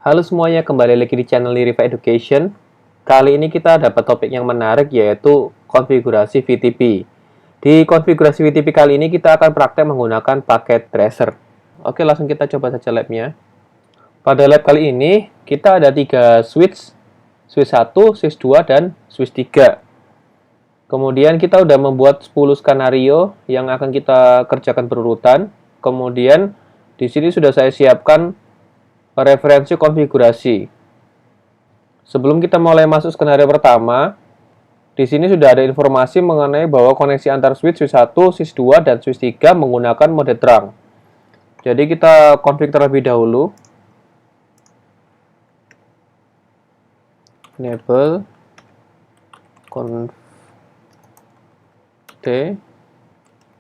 Halo semuanya, kembali lagi di channel Riva Education. Kali ini kita dapat topik yang menarik yaitu konfigurasi VTP. Di konfigurasi VTP kali ini kita akan praktek menggunakan paket tracer. Oke, langsung kita coba saja labnya. Pada lab kali ini kita ada 3 switch, switch 1, switch 2, dan switch 3. Kemudian kita sudah membuat 10 skenario yang akan kita kerjakan berurutan. Kemudian di sini sudah saya siapkan referensi konfigurasi. Sebelum kita mulai masuk skenario pertama, di sini sudah ada informasi mengenai bahwa koneksi antar switch 1, switch 2, dan switch 3 menggunakan mode terang. Jadi kita config terlebih dahulu. Enable conf T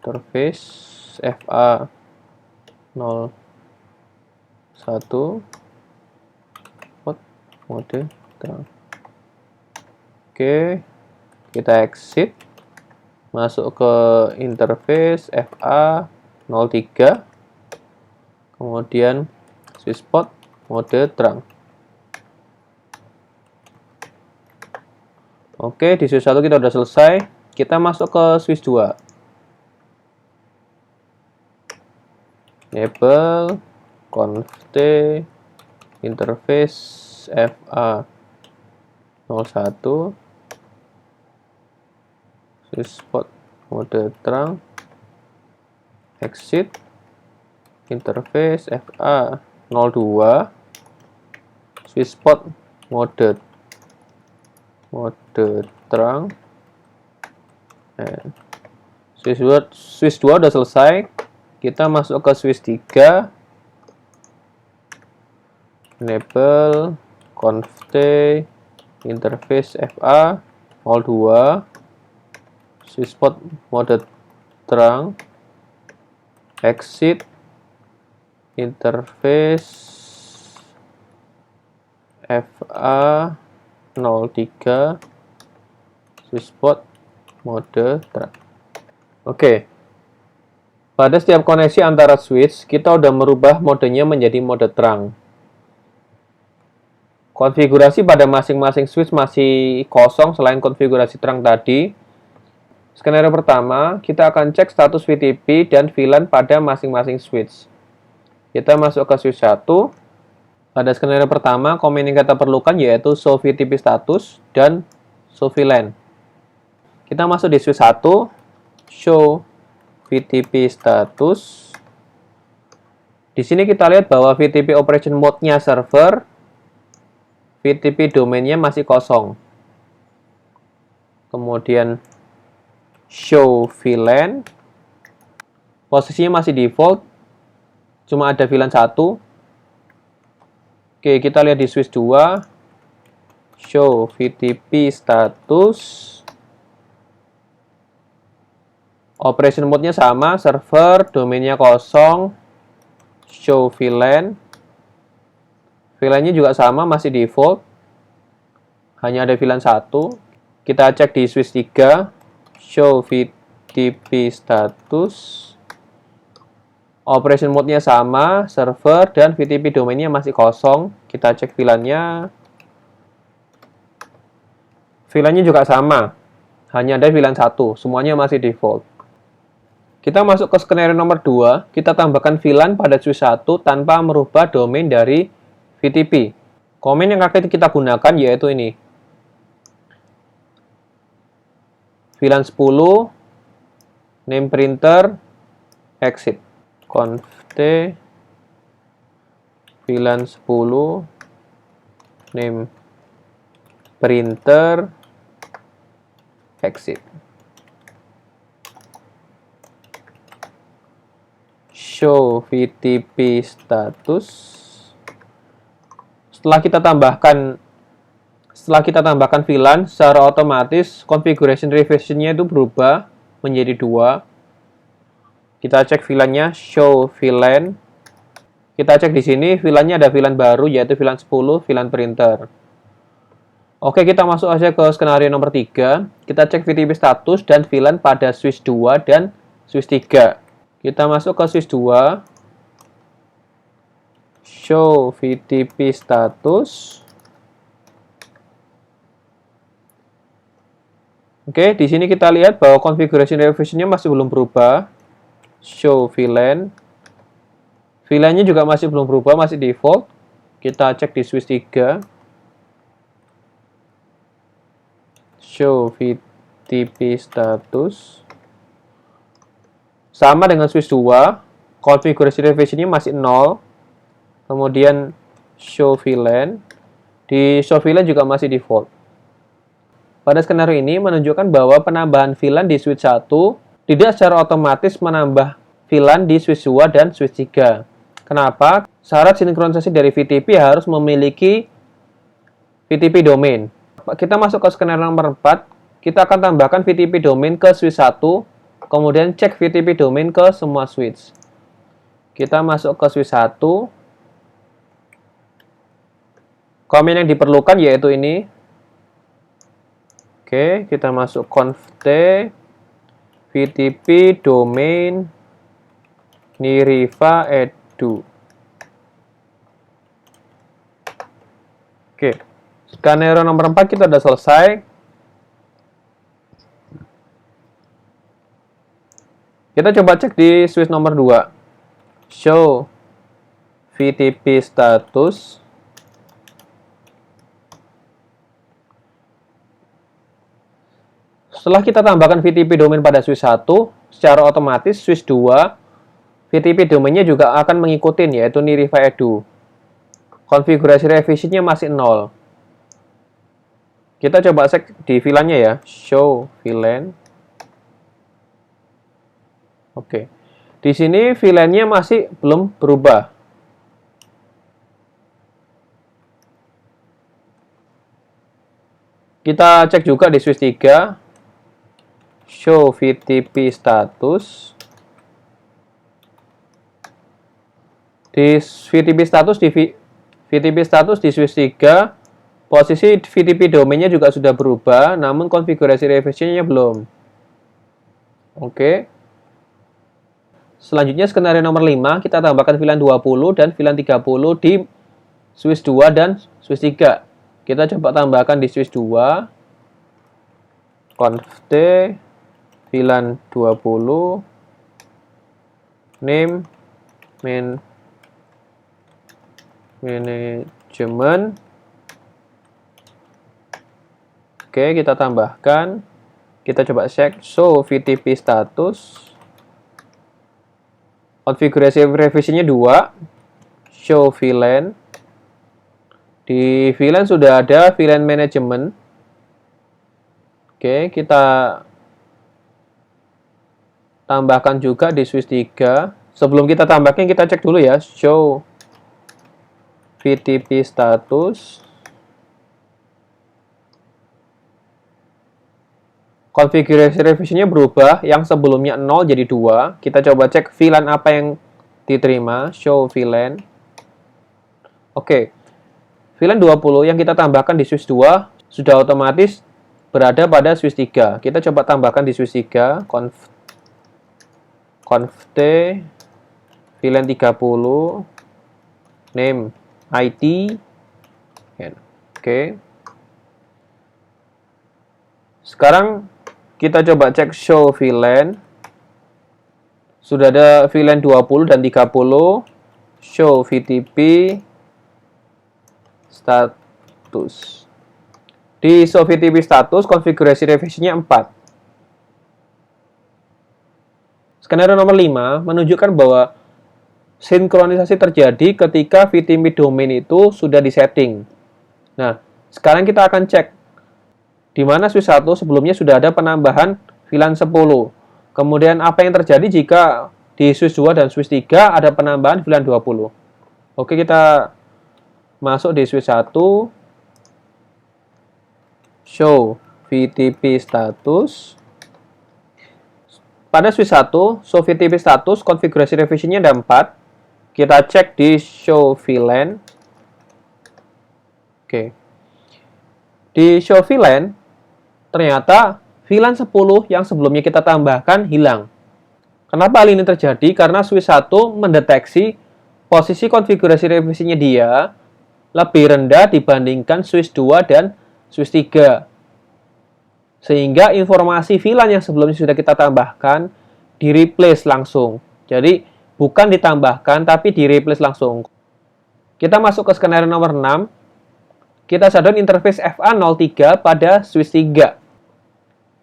interface FA 01 mode terang. Oke, kita exit, masuk ke interface FA 03, kemudian switch spot mode terang. Oke, di switch 1 kita sudah selesai. Kita masuk ke switch 2. Enable conf T interface FA 01 switch spot mode terang, exit, interface FA 02 switch spot mode terang. Switch 2 udah selesai. Kita masuk ke switch 3. Enable conf T interface FA 02 switch spot mode terang, exit, interface FA 03 switch spot mode terang. Oke. Pada setiap koneksi antara switch, kita udah merubah modenya menjadi mode terang. Konfigurasi pada masing-masing switch masih kosong selain konfigurasi terang tadi. Skenario pertama, kita akan cek status VTP dan VLAN pada masing-masing switch. Kita masuk ke switch 1. Pada skenario pertama, komen yang kita perlukan yaitu show VTP status dan show VLAN. Kita masuk di switch 1, show VTP status. Di sini kita lihat bahwa VTP operation mode-nya server, VTP domainnya masih kosong. Kemudian show VLAN, posisinya masih default, cuma ada VLAN 1. Oke, kita lihat di switch 2, show VTP status. Operation mode-nya sama, server, domainnya kosong, show VLAN. VLAN-nya juga sama, masih default. Hanya ada VLAN 1. Kita cek di switch 3, show VTP status. Operation mode-nya sama, server, dan VTP domainnya masih kosong. Kita cek VLAN-nya. VLAN-nya juga sama, hanya ada VLAN 1, semuanya masih default. Kita masuk ke skenario nomor 2, kita tambahkan VLAN pada switch 1 tanpa merubah domain dari VTP. Komen yang akan kita gunakan yaitu ini. VLAN 10, name printer, exit. Conf T VLAN 10, name printer, exit. Show VTP status. Setelah kita tambahkan VLAN, secara otomatis configuration revision-nya itu berubah menjadi 2. Kita cek VLAN-nya, show VLAN. Kita cek di sini VLAN-nya ada VLAN baru yaitu VLAN 10, VLAN printer. Oke, kita masuk aja ke skenario nomor 3. Kita cek VTP status dan VLAN pada switch 2 dan switch 3. Kita masuk ke switch 2. show VTP status. Oke, di sini kita lihat bahwa konfigurasi revisionnya masih belum berubah. Show VLAN. VLAN-nya juga masih belum berubah, masih default. Kita cek di switch 3. Show VTP status. Sama dengan switch 2, konfigurasi revisionnya masih 0. Kemudian show VLAN. Di show VLAN juga masih default. Pada skenario ini menunjukkan bahwa penambahan VLAN di switch 1 tidak secara otomatis menambah VLAN di switch 2 dan switch 3. Kenapa? Syarat sinkronisasi dari VTP harus memiliki VTP domain. Kita masuk ke skenario nomor 4, kita akan tambahkan VTP domain ke switch 1, kemudian cek VTP domain ke semua switch. Kita masuk ke switch 1. Komen yang diperlukan yaitu ini. Oke, kita masuk conft VTP domain Niriva edu. Oke, skenario nomor 4 kita sudah selesai. Kita coba cek di switch nomor 2. Show VTP status. Setelah kita tambahkan VTP domain pada switch 1, secara otomatis switch 2, VTP domainnya juga akan mengikuti, yaitu Niriva edu. Konfigurasi revisionnya masih 0. Kita coba cek di VLAN-nya ya. Show VLAN. Oke. Di sini VLAN-nya masih belum berubah. Kita cek juga di switch 3. Show VTP status. Di VTP status di switch 3, posisi VTP domainnya juga sudah berubah, namun konfigurasi revisionnya belum. Oke. Selanjutnya skenario nomor 5, kita tambahkan VLAN 20 dan VLAN 30 di switch 2 dan switch 3. Kita coba tambahkan di switch 2. Conft VLAN 20 name management. Oke, kita tambahkan. Kita coba cek show VTP status. Konfigurasi revisionnya 2. Show VLAN. Di VLAN sudah ada VLAN management. Oke, kita tambahkan juga di switch 3. Sebelum kita tambahkan, kita cek dulu ya. Show VTP status. Konfigurasi revisionnya berubah. Yang sebelumnya 0 jadi 2. Kita coba cek VLAN apa yang diterima. Show VLAN. Oke. VLAN 20 yang kita tambahkan di switch 2 sudah otomatis berada pada switch 3. Kita coba tambahkan di switch 3. Conft VLAN 30 name IT. Oke. Sekarang kita coba cek show VLAN. Sudah ada VLAN 20 dan 30. Show VTP status. Di show VTP status konfigurasi revisionnya 4. Skenario nomor 5 menunjukkan bahwa sinkronisasi terjadi ketika VTP domain itu sudah disetting. Nah, sekarang kita akan cek di mana switch 1 sebelumnya sudah ada penambahan VLAN 10. Kemudian apa yang terjadi jika di switch 2 dan switch 3 ada penambahan VLAN 20. Oke, kita masuk di switch 1. Show VTP status. Pada switch 1, show VTP status, konfigurasi revisionnya ada 4. Kita cek di show VLAN. Oke. Di show VLAN, ternyata VLAN 10 yang sebelumnya kita tambahkan hilang. Kenapa hal ini terjadi? Karena switch 1 mendeteksi posisi konfigurasi revisinya dia lebih rendah dibandingkan switch 2 dan switch 3. Sehingga informasi VLAN yang sebelumnya sudah kita tambahkan di-replace langsung. Jadi bukan ditambahkan tapi di-replace langsung. Kita masuk ke skenario nomor 6. Kita shutdown interface FA03 pada switch 3.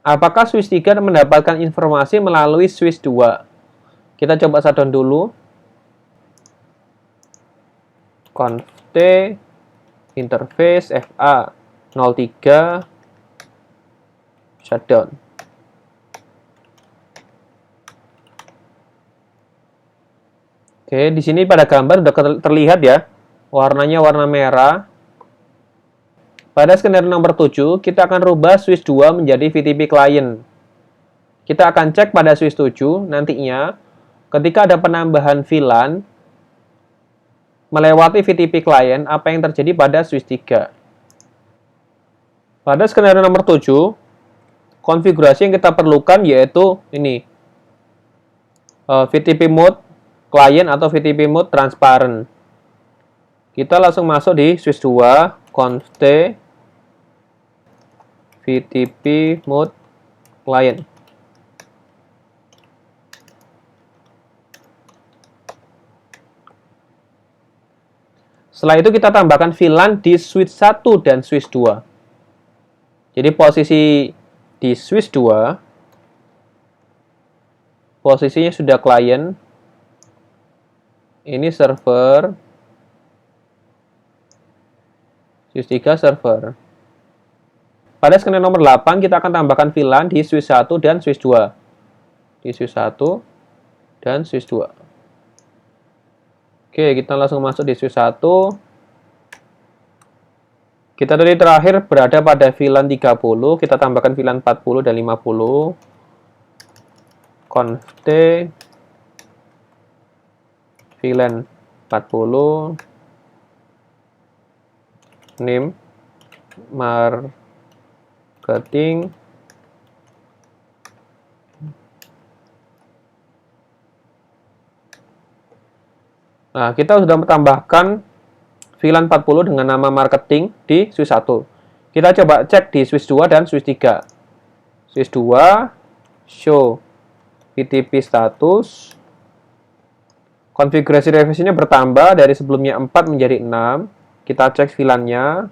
Apakah switch 3 mendapatkan informasi melalui switch 2? Kita coba shutdown dulu. Conft interface FA03 shutdown. Oke, di sini pada gambar sudah terlihat ya, warnanya warna merah. Pada skenario nomor 7, kita akan rubah switch 2 menjadi VTP client. Kita akan cek pada switch 7 nantinya, ketika ada penambahan VLAN melewati VTP client, apa yang terjadi pada switch 3. Pada skenario nomor 7, konfigurasi yang kita perlukan yaitu ini, VTP mode client atau VTP mode transparent. Kita langsung masuk di switch 2, conft VTP mode client. Setelah itu kita tambahkan VLAN di switch 1 dan switch 2. Jadi posisi di switch 2, posisinya sudah client. Ini server. Switch 3 server. Pada skenario nomor 8, kita akan tambahkan VLAN di switch 1 dan switch 2. Di switch 1 dan switch 2. Oke, kita langsung masuk di switch 1. Kita tadi terakhir berada pada VLAN 30, kita tambahkan VLAN 40 dan 50. Conft VLAN 40 name marketing Nah, kita sudah menambahkan VLAN 40 dengan nama marketing di switch 1. Kita coba cek di switch 2 dan switch 3. Switch 2, show VTP status. Konfigurasi revisinya bertambah dari sebelumnya 4 menjadi 6. Kita cek VLAN-nya.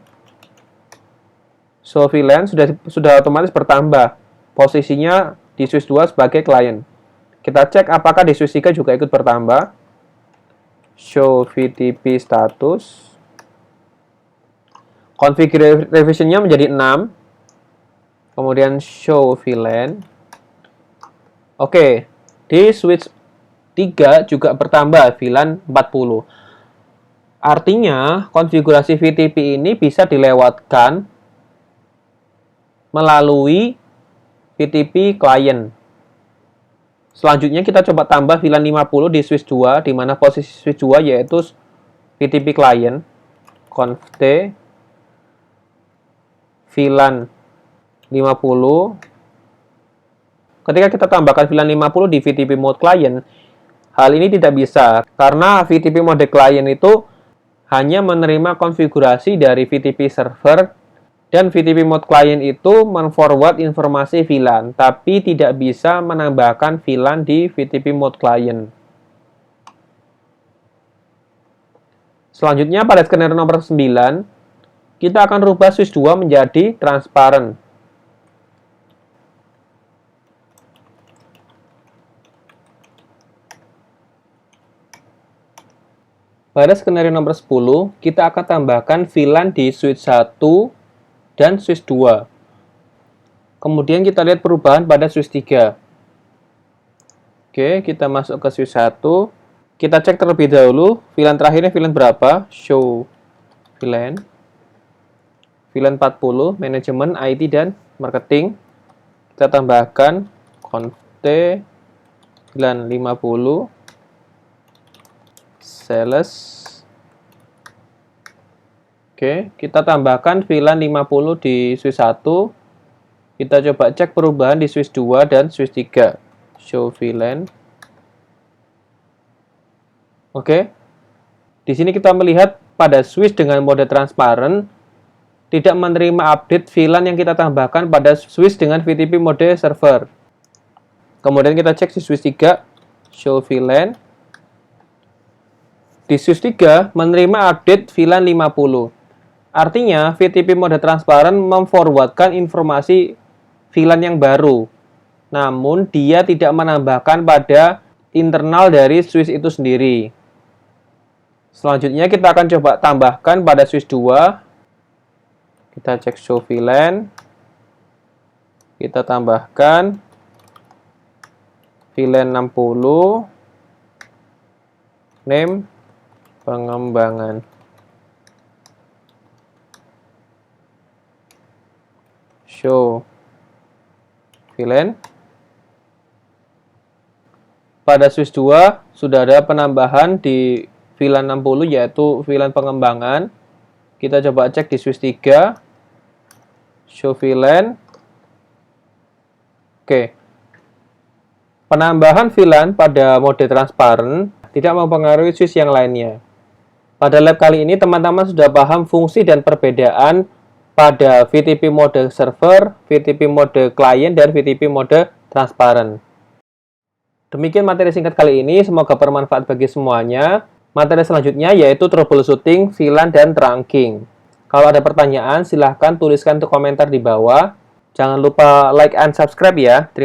Show VLAN sudah otomatis bertambah. Posisinya di switch 2 sebagai client. Kita cek apakah di switch 3 juga ikut bertambah. Show VTP status. Configure revision-nya menjadi 6. Kemudian show VLAN. Oke, di switch 3 juga bertambah VLAN 40. Artinya, konfigurasi VTP ini bisa dilewatkan melalui VTP client. Selanjutnya kita coba tambah VLAN 50 di switch 2, di mana posisi switch 2 yaitu VTP client. Conft VLAN 50. Ketika kita tambahkan VLAN 50 di VTP mode client, hal ini tidak bisa karena VTP mode client itu hanya menerima konfigurasi dari VTP server, dan VTP mode client itu men-forward informasi VLAN, tapi tidak bisa menambahkan VLAN di VTP mode client. Selanjutnya pada skenario nomor 9, kita akan rubah switch 2 menjadi transparent. Pada skenario nomor 10, kita akan tambahkan VLAN di switch 1 dan switch 2. Kemudian kita lihat perubahan pada switch 3. Oke, kita masuk ke switch 1. Kita cek terlebih dahulu VLAN terakhirnya VLAN berapa. Show VLAN. VLAN 40, manajemen, IT, dan marketing. Kita tambahkan conft VLAN 50 sales. Oke, kita tambahkan VLAN 50 di switch 1. Kita coba cek perubahan di switch 2 dan switch 3. Show VLAN. Oke. Di sini kita melihat pada switch dengan mode transparan tidak menerima update VLAN yang kita tambahkan pada switch dengan VTP mode server. Kemudian kita cek di switch 3, show VLAN. Di switch 3 menerima update VLAN 50. Artinya VTP mode transparan memforwardkan informasi VLAN yang baru. Namun dia tidak menambahkan pada internal dari switch itu sendiri. Selanjutnya kita akan coba tambahkan pada switch 2. Kita cek show VLAN. Kita tambahkan VLAN 60. Name pengembangan. Show VLAN. Pada switch 2 sudah ada penambahan di VLAN 60 yaitu VLAN pengembangan. Kita coba cek di switch 3. Show VLAN. Oke. Penambahan VLAN pada mode transparan tidak mempengaruhi switch yang lainnya. Pada lab kali ini teman-teman sudah paham fungsi dan perbedaan pada VTP mode server, VTP mode client, dan VTP mode transparan. Demikian materi singkat kali ini, semoga bermanfaat bagi semuanya. Materi selanjutnya yaitu troubleshooting, VLAN, dan trunking. Kalau ada pertanyaan, silahkan tuliskan di komentar di bawah. Jangan lupa like and subscribe ya.